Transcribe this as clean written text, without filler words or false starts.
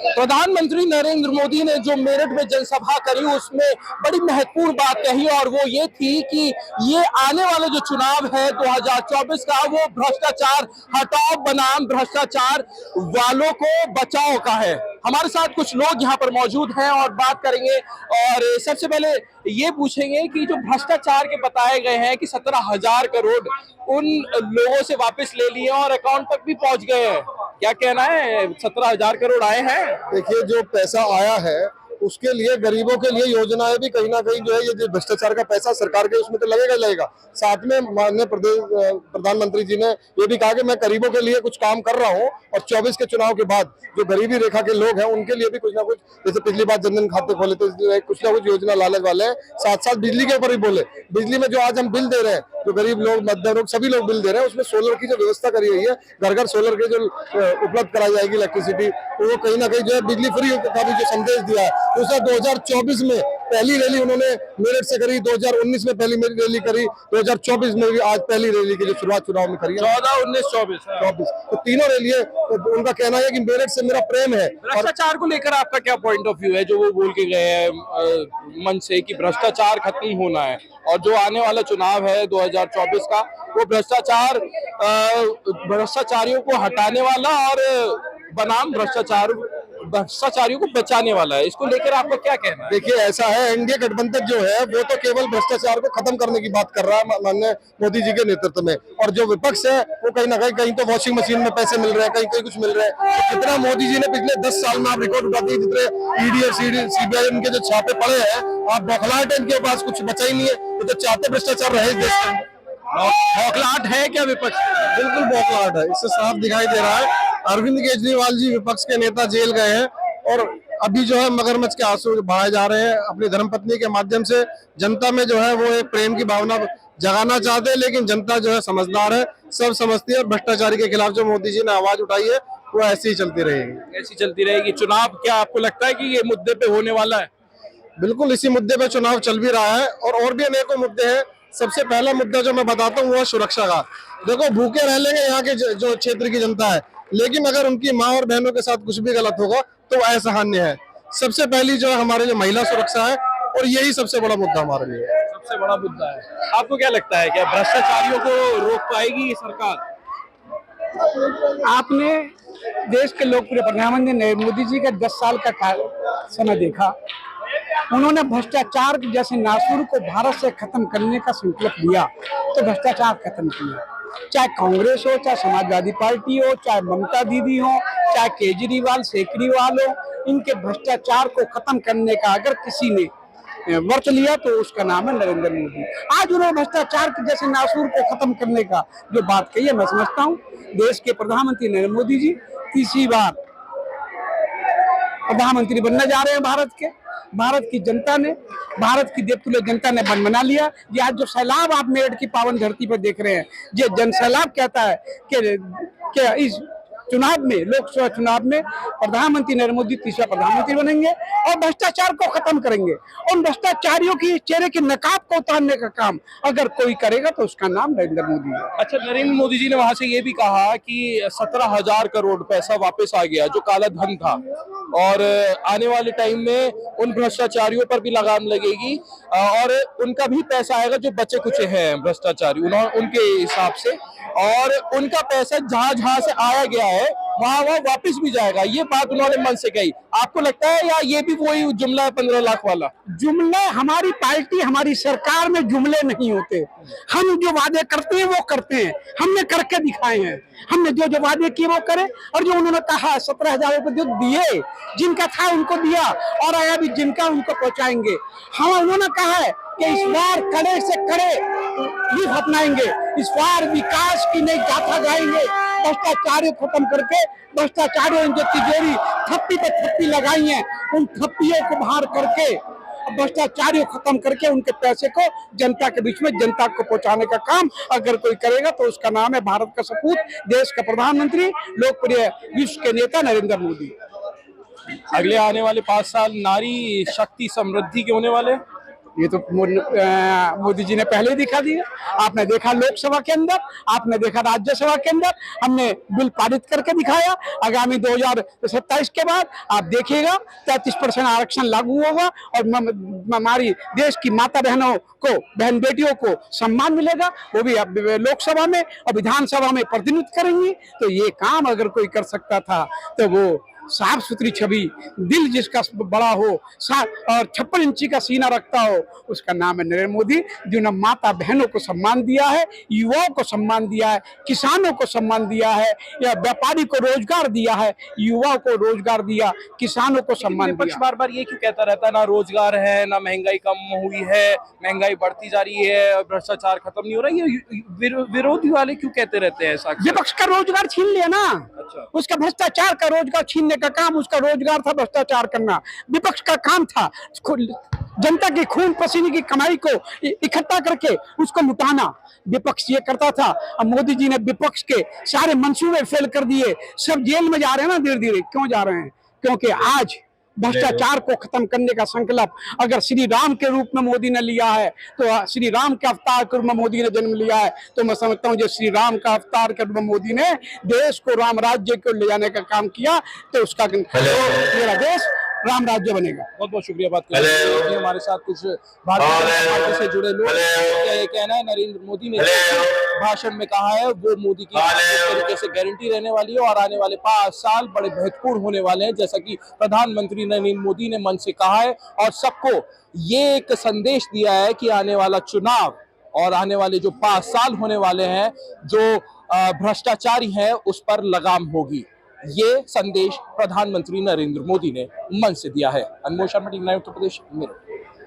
प्रधानमंत्री नरेंद्र मोदी ने जो मेरठ में जनसभा करी उसमें बड़ी महत्वपूर्ण बात कही और वो ये थी कि ये आने वाला जो चुनाव है 2024 का वो भ्रष्टाचार हटाओ बनाम भ्रष्टाचार वालों को बचाओ का है। हमारे साथ कुछ लोग यहाँ पर मौजूद हैं और बात करेंगे और सबसे पहले ये पूछेंगे कि जो भ्रष्टाचार के बताए गए हैं कि 17,000 करोड़ उन लोगों से वापस ले लिए और अकाउंट तक भी पहुंच गए हैं, क्या कहना है? 17,000 करोड़ आए हैं। देखिए, जो पैसा आया है उसके लिए गरीबों के लिए योजनाएं भी कहीं ना कहीं जो है, ये जो भ्रष्टाचार का पैसा सरकार के उसमें तो लगेगा ही लगेगा। साथ में माननीय प्रधानमंत्री जी ने ये भी कहा कि मैं गरीबों के लिए कुछ काम कर रहा हूं और 24 के चुनाव के बाद जो गरीबी रेखा के लोग हैं उनके लिए भी कुछ ना कुछ, जैसे पिछली बार जनधन खाते खोले तो कुछ ना कुछ योजना लाने वाले हैं। साथ साथ बिजली के ऊपर भी बोले, बिजली में जो आज हम बिल दे रहे हैं, जो गरीब लोग, मध्यम लोग, सभी लोग बिल दे रहे हैं, उसमें सोलर की जो व्यवस्था करी गई है, घर घर सोलर के जो उपलब्ध कराई जाएगी इलेक्ट्रिसिटी, तो वो कहीं ना कहीं जो है बिजली फ्री का भी जो संदेश दिया है। दूसरा, 2024 में पहली रैली उन्होंने मेरठ से करी, 2019 में पहली रैली करी, 2024 में भी आज पहली रैली की जो शुरुआत चुनाव में करी है 14, 19, 24, तो तीनों रैली है। तो उनका कहना है कि मेरठ से मेरा प्रेम है। भ्रष्टाचार को लेकर आपका क्या पॉइंट ऑफ व्यू है? जो वो बोल के गए हैं मन से कि भ्रष्टाचार खत्म होना है और जो आने वाला चुनाव है 2024 का वो भ्रष्टाचारियों को हटाने वाला और बनाम भ्रष्टाचारियों को बचाने वाला है, इसको लेकर आपका क्या कहना है? देखिए, ऐसा है, एनडीए गठबंधन जो है वो तो केवल भ्रष्टाचार को खत्म करने की बात कर रहा है माननीय मोदी जी के नेतृत्व में, और जो विपक्ष है वो कहीं ना कहीं तो वॉशिंग मशीन में पैसे मिल रहे हैं, कहीं कहीं कुछ मिल रहा है। तो जितना मोदी जी ने पिछले 10 साल में आप रिकॉर्ड उठाते हैं, जितने ईडी और सीबीआई उनके जो छापे पड़े हैं, आप बौखलाहट है, इनके पास कुछ बचा ही नहीं है। तो चाहते भ्रष्टाचार रहे देश के अंदर। बौखलाहट है क्या विपक्ष? बिल्कुल बौखलाहट है, इससे साफ दिखाई दे रहा है। अरविंद केजरीवाल जी विपक्ष के नेता जेल गए हैं और अभी जो है मगरमच्छ के आंसू बहाए जा रहे हैं। अपनी धर्मपत्नी के माध्यम से जनता में जो है वो एक प्रेम की भावना जगाना चाहते हैं, लेकिन जनता जो है समझदार है, सब समझती है। और भ्रष्टाचारी के खिलाफ जो मोदी जी ने आवाज उठाई है वो ऐसी ही चलती रहेगी। ऐसी चलती रहेगी। चुनाव क्या आपको लगता है कि ये मुद्दे पे होने वाला है? बिल्कुल, इसी मुद्दे पे चुनाव चल भी रहा है और भी अनेकों मुद्दे हैं। सबसे पहला मुद्दा जो मैं बताता हूँ वो है सुरक्षा का। देखो, भूखे रह लेंगे यहाँ के जो क्षेत्र की जनता है, लेकिन अगर उनकी माँ और बहनों के साथ कुछ भी गलत होगा तो असहनीय है। सबसे पहली जो है हमारे जो महिला सुरक्षा है, और यही सबसे बड़ा मुद्दा हमारे लिए है। सबसे बड़ा मुद्दा है। आपको क्या लगता है, क्या भ्रष्टाचारियों को रोक पाएगी सरकार? आपने देश के लोकप्रिय प्रधानमंत्री नरेंद्र मोदी जी का 10 साल का समय देखा। उन्होंने भ्रष्टाचार जैसे नासूर को भारत से खत्म करने का संकल्प लिया तो भ्रष्टाचार खत्म किया। चाहे कांग्रेस हो, चाहे समाजवादी पार्टी हो, चाहे ममता दीदी हो, चाहे केजरीवाल सेकरीवाल हो, इनके भ्रष्टाचार को खत्म करने का अगर किसी ने वर्त लिया तो उसका नाम है नरेंद्र मोदी। आज उन्होंने भ्रष्टाचार के जैसे नासूर को खत्म करने का जो बात कही है, मैं समझता हूँ देश के प्रधानमंत्री नरेंद्र मोदी जी तीसरी बार प्रधानमंत्री बनने जा रहे हैं भारत के। भारत की जनता ने, भारत की देवतुल्य जनता ने मन बना लिया। ये आज जो सैलाब आप मेरठ की पावन धरती पर देख रहे हैं, ये जन सैलाब कहता है कि इस चुनाव में, लोकसभा चुनाव में प्रधानमंत्री नरेंद्र मोदी तीसरा प्रधानमंत्री बनेंगे और भ्रष्टाचार को खत्म करेंगे। उन भ्रष्टाचारियों की चेहरे की नकाब को उतारने का काम अगर कोई करेगा तो उसका नाम नरेंद्र मोदी है। अच्छा, नरेंद्र मोदी जी ने वहां से ये भी कहा कि 17,000 करोड़ पैसा वापस आ गया जो काला धन था और आने वाले टाइम में उन भ्रष्टाचारियों पर भी लगाम लगेगी और उनका भी पैसा आएगा जो बचे कुछ हैं भ्रष्टाचारी उनके हिसाब से, और उनका पैसा जहां जहां से आया गया है वहां वापस भी जाएगा। ये बात उन्होंने मन से कही। आपको लगता है या ये भी वही जुमला है 15 लाख वाला? जुमले, हमारी पार्टी, हमारी सरकार में जुमले नहीं होते। हम जो वादे करते हैं वो करते हैं, हमने करके दिखाए हैं। हमने जो वादे किए वो करे, और जो उन्होंने कहा 17,000 रुपए जो दिए, जिनका था उनको दिया और आया भी जिनका उनको पहुंचाएंगे। हाँ, उन्होंने कहा है कि इस बार कड़े से कड़े भी अपनाएंगे, इस बार विकास की नई गाथा गाएंगे। भ्रष्टाचार खत्म करके, भ्रष्टाचारियों जो तिजोरी थप्पी पे थप्पी लगाई है उन थप्पियों को बाहर करके, भ्रष्टाचारियों खत्म करके उनके पैसे को जनता के बीच में, जनता को पहुंचाने का काम अगर कोई करेगा तो उसका नाम है भारत का सपूत, देश का प्रधानमंत्री, लोकप्रिय विश्व के नेता नरेंद्र मोदी। अगले आने वाले 5 साल नारी शक्ति समृद्धि के होने वाले? ये तो मोदी जी ने पहले ही दिखा दिया। आपने देखा लोकसभा के अंदर, आपने देखा राज्यसभा के अंदर, हमने बिल पारित करके दिखाया। आगामी 2027 के बाद आप देखिएगा 33% आरक्षण लागू होगा और हमारी देश की माता बहनों को, बहन बेटियों को सम्मान मिलेगा, वो भी अब लोकसभा में और विधानसभा में प्रतिनिधित्व करेंगी। तो ये काम अगर कोई कर सकता था तो वो साफ सुथरी छवि, दिल जिसका बड़ा हो और 56 इंची का सीना रखता हो, उसका नाम है नरेंद्र मोदी, जिन्होंने माता बहनों को सम्मान दिया है, युवाओं को सम्मान दिया है, किसानों को सम्मान दिया है, या व्यापारी को रोजगार दिया है, युवाओं को रोजगार दिया, किसानों को सम्मान दिया। विपक्ष बार बार ये क्यों कहता रहता है, ना रोजगार है, ना महंगाई कम हुई है, महंगाई बढ़ती जा रही है, भ्रष्टाचार खत्म नहीं हो रहा है, ये विरोधी वाले क्यों कहते रहते हैं ऐसा? विपक्ष का रोजगार छीन लिया ना। अच्छा। उसका भ्रष्टाचार का रोजगार छीनने का काम, उसका रोजगार था भ्रष्टाचार करना। विपक्ष का काम था जनता के खून पसीने की कमाई को इकट्ठा करके उसको लुटाना। विपक्ष ये करता था। अब मोदी जी ने विपक्ष के सारे मंसूबे फेल कर दिए, सब जेल में जा रहे हैं ना धीरे धीरे। क्यों जा रहे हैं? क्योंकि आज भ्रष्टाचार को खत्म करने का संकल्प अगर श्री राम के रूप में मोदी ने लिया है, तो श्री राम के अवतार के रूप में मोदी ने जन्म लिया है, तो मैं समझता हूँ जो श्री राम का अवतार के रूप में मोदी ने देश को राम राज्य को ले जाने का काम किया, तो उसका मेरा देश राम राज्य बनेगा। बहुत बहुत शुक्रिया बात करने के लिए। हमारे साथ कुछ भारतीय जनता पार्टी से जुड़े लोग, क्या ये कहना है, नरेंद्र मोदी ने भाषण में कहा है वो मोदी की इस तरीके से गारंटी रहने वाली है और आने वाले 5 साल बड़े महत्वपूर्ण होने वाले हैं, जैसा कि प्रधानमंत्री नरेंद्र मोदी ने मन से कहा है और सबको ये एक संदेश दिया है कि आने वाला चुनाव और आने वाले जो 5 साल होने वाले हैं, जो भ्रष्टाचारी है उस पर लगाम होगी। ये संदेश प्रधानमंत्री नरेंद्र मोदी ने मन से दिया है। अनमोल शर्मा, टीवी 9 उत्तर प्रदेश, मेरठ।